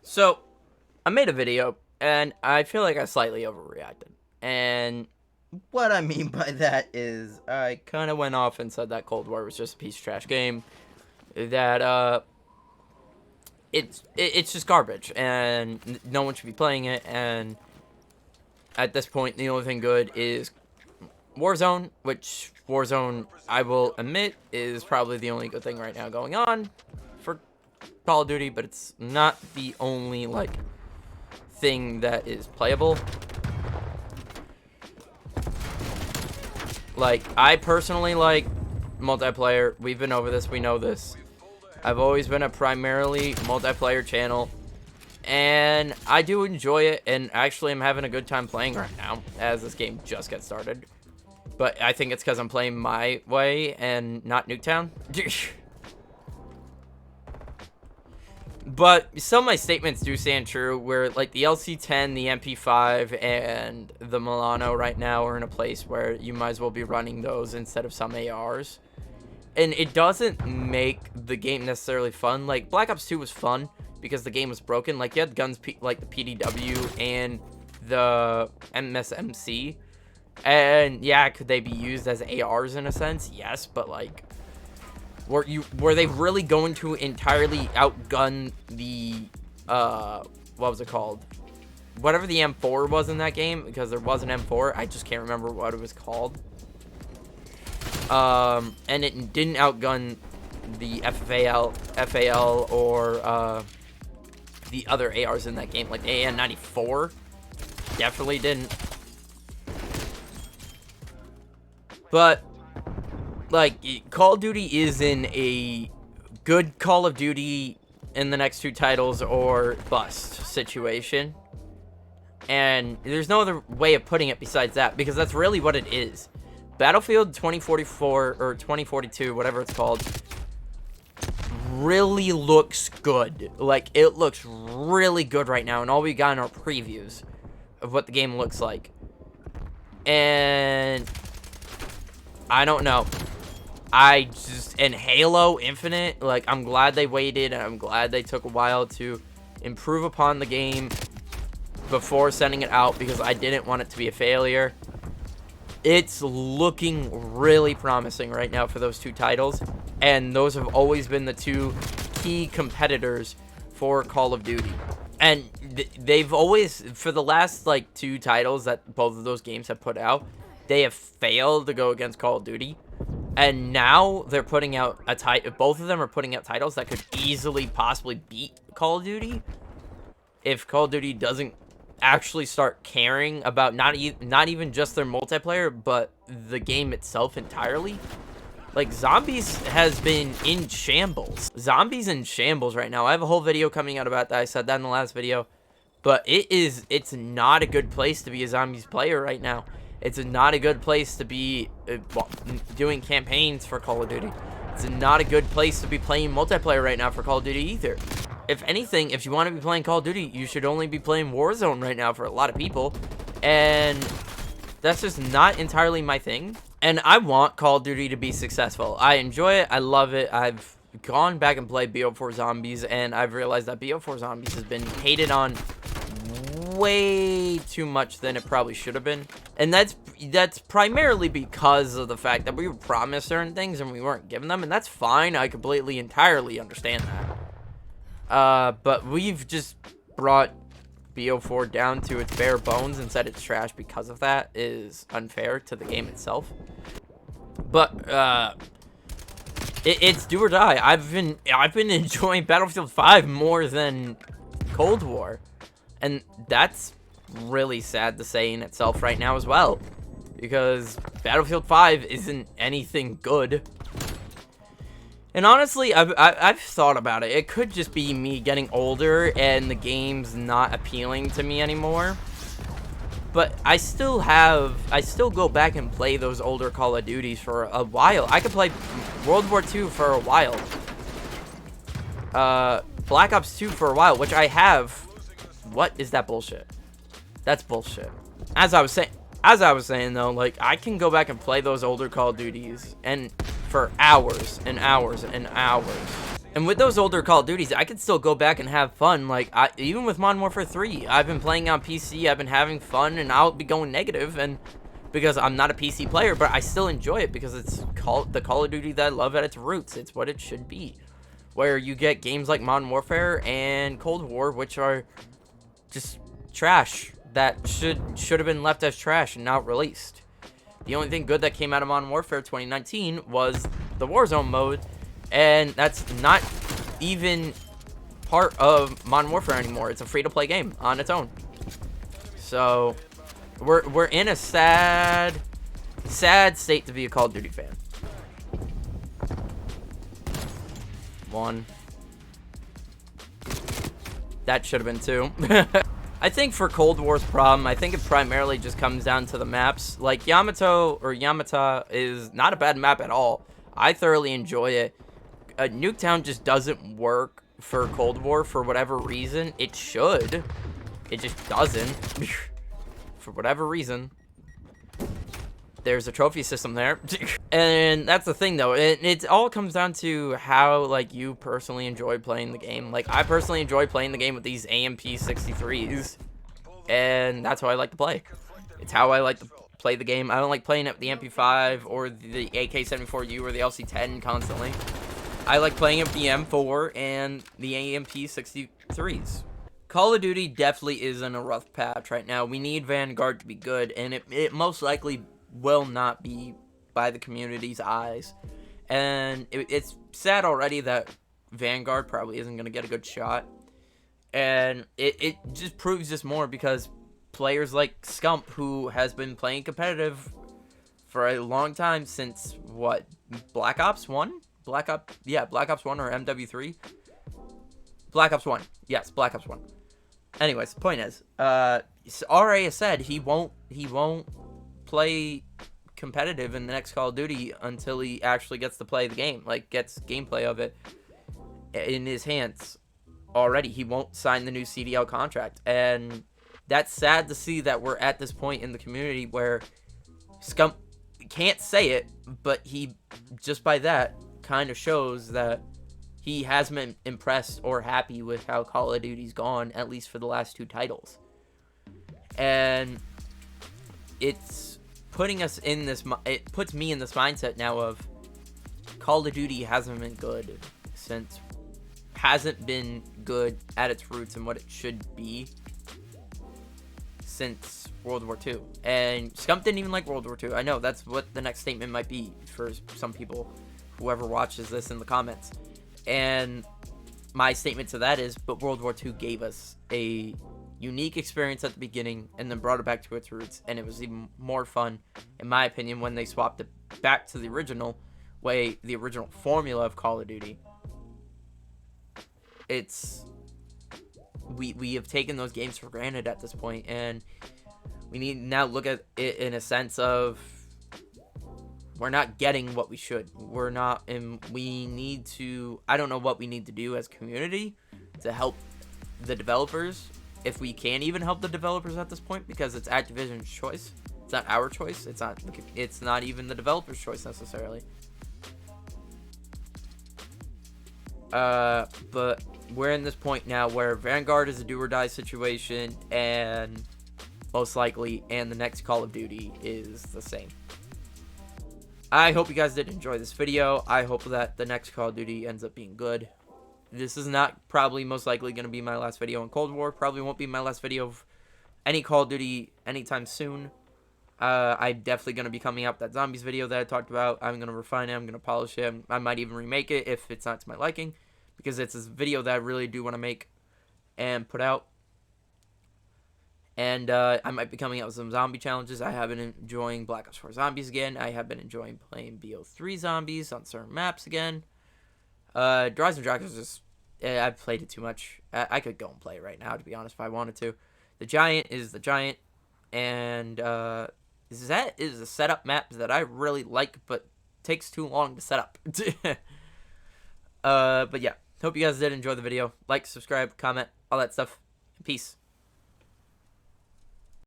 So, I made a video, and I feel like I slightly overreacted. And what I mean by that is I kind of went off and said that Cold War was just a piece of trash game. That it's just garbage, and no one should be playing it. And at this point, the only thing good is Warzone, which Warzone, I will admit, is probably the only good thing right now going on for Call of Duty, but it's not the only thing that is playable. I personally like multiplayer. We've been over this, we know this. I've always been a primarily multiplayer channel, and I do enjoy it, and actually I'm having a good time playing right now as this game just gets started. But I think it's because I'm playing my way and not Nuketown. But some of my statements do stand true, where the LC-10, the MP5, and the Milano right now are in a place where you might as well be running those instead of some ARs. And it doesn't make the game necessarily fun. Black Ops 2 was fun because the game was broken. You had guns like the PDW and the MSMC. And yeah, could they be used as ARs in a sense? Yes, but were they really going to entirely outgun the what was it called? Whatever the M4 was in that game, because there was an M4. I just can't remember what it was called. And it didn't outgun the FAL or the other ARs in that game, like the AN-94. Definitely didn't. But Call of Duty is in a good Call of Duty in the next two titles or bust situation. And there's no other way of putting it besides that, because that's really what it is. Battlefield 2044 or 2042, whatever it's called, really looks good. It looks really good right now, and all we got in our previews of what the game looks like. And I don't know. And Halo Infinite, I'm glad they waited, and I'm glad they took a while to improve upon the game before sending it out, because I didn't want it to be a failure. It's looking really promising right now for those two titles, and those have always been the two key competitors for Call of Duty. And they've always, for the last two titles that both of those games have put out, they have failed to go against Call of Duty. And now they're putting out both of them are putting out titles that could easily possibly beat Call of Duty if Call of Duty doesn't actually start caring about not even just their multiplayer, but the game itself entirely. Zombies has been in shambles. Zombies in shambles right now. I have a whole video coming out about that. I said that in the last video. But it's not a good place to be a Zombies player right now. It's not a good place to be doing campaigns for Call of Duty. It's not a good place to be playing multiplayer right now for Call of Duty either. If anything, if you want to be playing Call of Duty, you should only be playing Warzone right now for a lot of people. And that's just not entirely my thing. And I want Call of Duty to be successful. I enjoy it. I love it. I've gone back and played BO4 Zombies, and I've realized that BO4 Zombies has been hated on way too much than it probably should have been. And that's primarily because of the fact that we were promised certain things and we weren't given them, and that's fine. I completely, entirely understand that. But we've just brought BO4 down to its bare bones and said it's trash because of that is unfair to the game itself. But it's do or die. I've been enjoying Battlefield 5 more than Cold War, and that's really sad to say in itself right now as well, because Battlefield 5 isn't anything good. And honestly, I've thought about it. It could just be me getting older and the game's not appealing to me anymore. But I still go back and play those older Call of Duties for a while. I could play World War II for a while. Black Ops 2 for a while, which I have. What is that bullshit? That's bullshit. As I was saying though, I can go back and play those older Call of Duties and for hours and hours and hours. And with those older Call of Duties, I could still go back and have fun. Like, even with Modern Warfare 3, I've been playing on PC, I've been having fun, and I'll be going negative, and because I'm not a PC player, but I still enjoy it because it's the Call of Duty that I love at its roots. It's what it should be. Where you get games like Modern Warfare and Cold War, which are just trash, that should have been left as trash and not released. The only thing good that came out of Modern Warfare 2019 was the Warzone mode, and that's not even part of Modern Warfare anymore. It's a free-to-play game on its own. So we're in a sad state to be a Call of Duty fan. One. That should have been two. I think for Cold War's problem, I think it primarily just comes down to the maps. Like, Yamato or Yamata is not a bad map at all. I thoroughly enjoy it. Nuketown just doesn't work for Cold War for whatever reason. It should. It just doesn't. For whatever reason. There's a trophy system there. And that's the thing, though. It all comes down to how, like, you personally enjoy playing the game. Like, I personally enjoy playing the game with these AMP-63s. And that's how I like to play. It's how I like to play the game. I don't like playing it with the MP5 or the AK-74U or the LC-10 constantly. I like playing it with the M4 and the AMP-63s. Call of Duty definitely is in a rough patch right now. We need Vanguard to be good, and it most likely will not be by the community's eyes. And it's sad already that Vanguard probably isn't going to get a good shot. And it just proves this more because players like Scump, who has been playing competitive for a long time since, what, Black Ops 1? Black Ops 1 or MW3? Black Ops 1. Yes, Black Ops 1. Anyways, the point is, RA has said he won't play competitive in the next Call of Duty until he actually gets to play the game, like gets gameplay of it in his hands already. He won't sign the new CDL contract, and that's sad to see that we're at this point in the community where Scump can't say it, but he just by that kind of shows that he hasn't been impressed or happy with how Call of Duty's gone, at least for the last two titles. And it's putting us in this, it puts me in this mindset now of Call of Duty hasn't been good at its roots and what it should be since World War II. And Scump didn't even like World War II. I know, that's what the next statement might be for some people, whoever watches this in the comments. And my statement to that is, but World War II gave us a unique experience at the beginning and then brought it back to its roots, and it was even more fun, in my opinion, when they swapped it back to the original way, the original formula of Call of Duty. We have taken those games for granted at this point, and we need to now look at it in a sense of we're not getting what we should. We're not, and we need to, I don't know what we need to do as a community to help the developers, if we can even help the developers at this point, because it's Activision's choice. It's not our choice. It's not even the developer's choice necessarily. But we're in this point now where Vanguard is a do or die situation, and most likely, and the next Call of Duty is the same. I hope you guys did enjoy this video. I hope that the next Call of Duty ends up being good. This is not probably most likely going to be my last video on Cold War. Probably won't be my last video of any Call of Duty anytime soon. I'm definitely going to be coming out with that Zombies video that I talked about. I'm going to refine it. I'm going to polish it. I might even remake it if it's not to my liking, because it's a video that I really do want to make and put out. And I might be coming out with some zombie challenges. I have been enjoying Black Ops 4 Zombies again. I have been enjoying playing BO3 Zombies on certain maps again. Rise and Dragons is just, I've played it too much. I could go and play it right now, to be honest, if I wanted to. The Giant is the Giant, and that is a setup map that I really like, but takes too long to set up. But yeah, hope you guys did enjoy the video. Like, subscribe, comment, all that stuff. Peace.